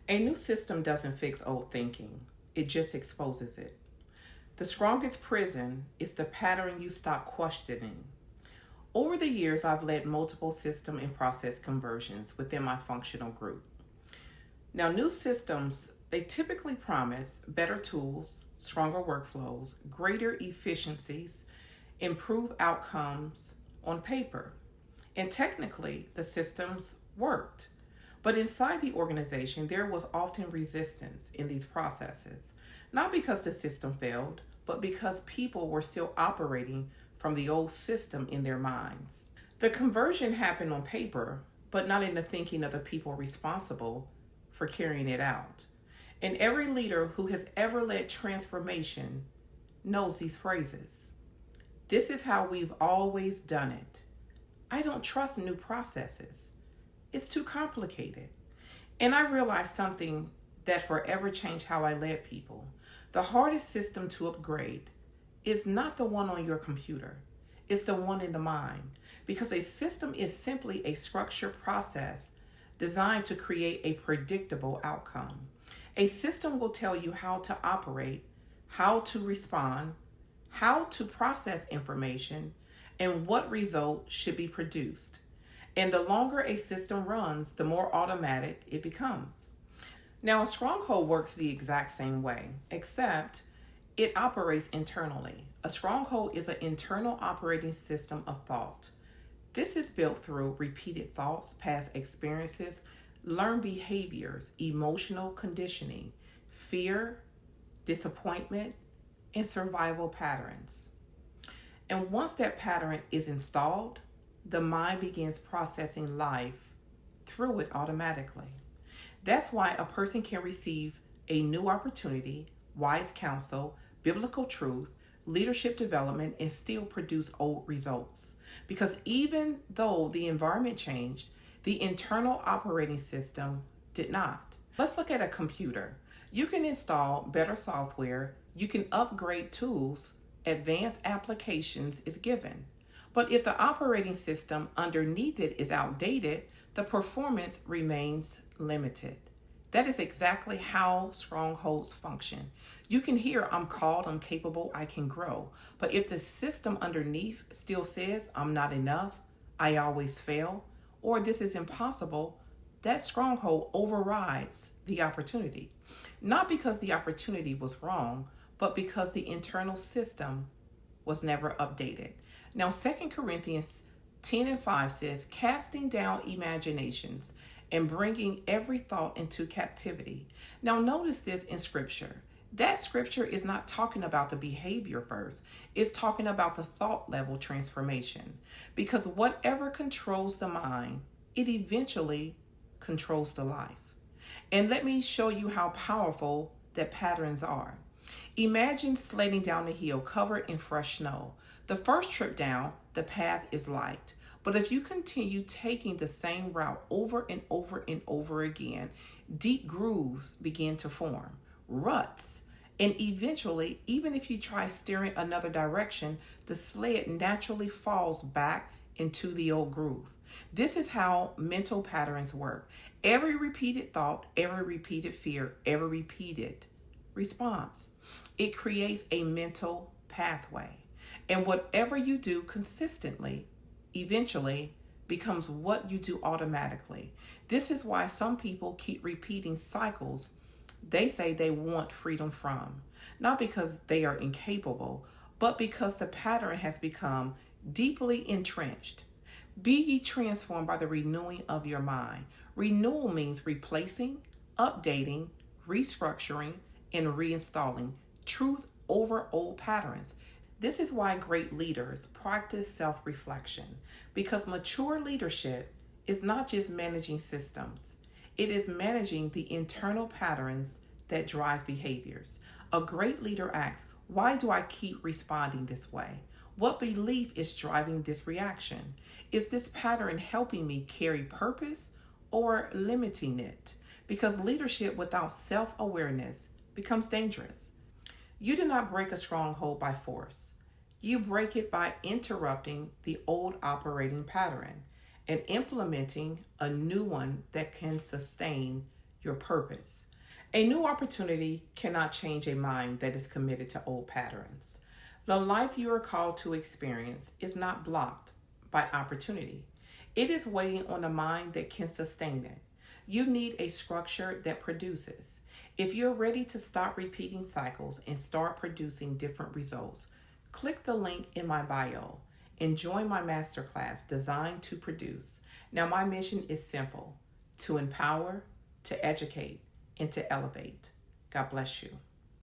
A new system doesn't fix old thinking, it just exposes it. The strongest prison is the pattern you stop questioning. Over the years, I've led multiple system and process conversions within my functional group. Now, new systems, they typically promise better tools, stronger workflows, greater efficiencies, improved outcomes on paper. And technically, the systems worked. But inside the organization, there was often resistance in these processes, not because the system failed, but because people were still operating from the old system in their minds. The conversion happened on paper, but not in the thinking of the people responsible for carrying it out. And every leader who has ever led transformation knows these phrases. This is how we've always done it. I don't trust new processes. It's too complicated. And I realized something that forever changed how I led people. The hardest system to upgrade is not the one on your computer. It's the one in the mind. Because a system is simply a structured process designed to create a predictable outcome. A system will tell you how to operate, how to respond, how to process information, and what result should be produced. And the longer a system runs, the more automatic it becomes. Now, a stronghold works the exact same way, except it operates internally. A stronghold is an internal operating system of thought. This is built through repeated thoughts, past experiences, learned behaviors, emotional conditioning, fear, disappointment, and survival patterns. And once that pattern is installed, the mind begins processing life through it automatically. That's why a person can receive a new opportunity, wise counsel, biblical truth, leadership development, and still produce old results. Because even though the environment changed, the internal operating system did not. Let's look at a computer. You can install better software, you can upgrade tools, advanced applications is given. But if the operating system underneath it is outdated, the performance remains limited. That is exactly how strongholds function. You can hear, I'm called, I'm capable, I can grow. But if the system underneath still says, I'm not enough, I always fail, or this is impossible, that stronghold overrides the opportunity. Not because the opportunity was wrong, but because the internal system was never updated. Now, 2 Corinthians 10:5 says, casting down imaginations and bringing every thought into captivity. Now, notice this in scripture. That scripture is not talking about the behavior first. It's talking about the thought level transformation. Because whatever controls the mind, it eventually controls the life. And let me show you how powerful that patterns are. Imagine sledding down a hill covered in fresh snow. The first trip down, the path is light. But if you continue taking the same route over and over and over again, deep grooves begin to form, ruts. And eventually, even if you try steering another direction, the sled naturally falls back into the old groove. This is how mental patterns work. Every repeated thought, every repeated fear, every repeated response, it creates a mental pathway. And whatever you do consistently, eventually becomes what you do automatically. This is why some people keep repeating cycles they say they want freedom from. Not because they are incapable, but because the pattern has become deeply entrenched. Be ye transformed by the renewing of your mind. Renewal means replacing, updating, restructuring, and reinstalling truth over old patterns. This is why great leaders practice self-reflection, because mature leadership is not just managing systems. It is managing the internal patterns that drive behaviors. A great leader asks, why do I keep responding this way? What belief is driving this reaction? Is this pattern helping me carry purpose or limiting it? Because leadership without self-awareness becomes dangerous. You do not break a stronghold by force. You break it by interrupting the old operating pattern and implementing a new one that can sustain your purpose. A new opportunity cannot change a mind that is committed to old patterns. The life you are called to experience is not blocked by opportunity. It is waiting on a mind that can sustain it. You need a structure that produces. If you're ready to stop repeating cycles and start producing different results, click the link in my bio and join my masterclass designed to produce. Now, my mission is simple: to empower, to educate, and to elevate. God bless you.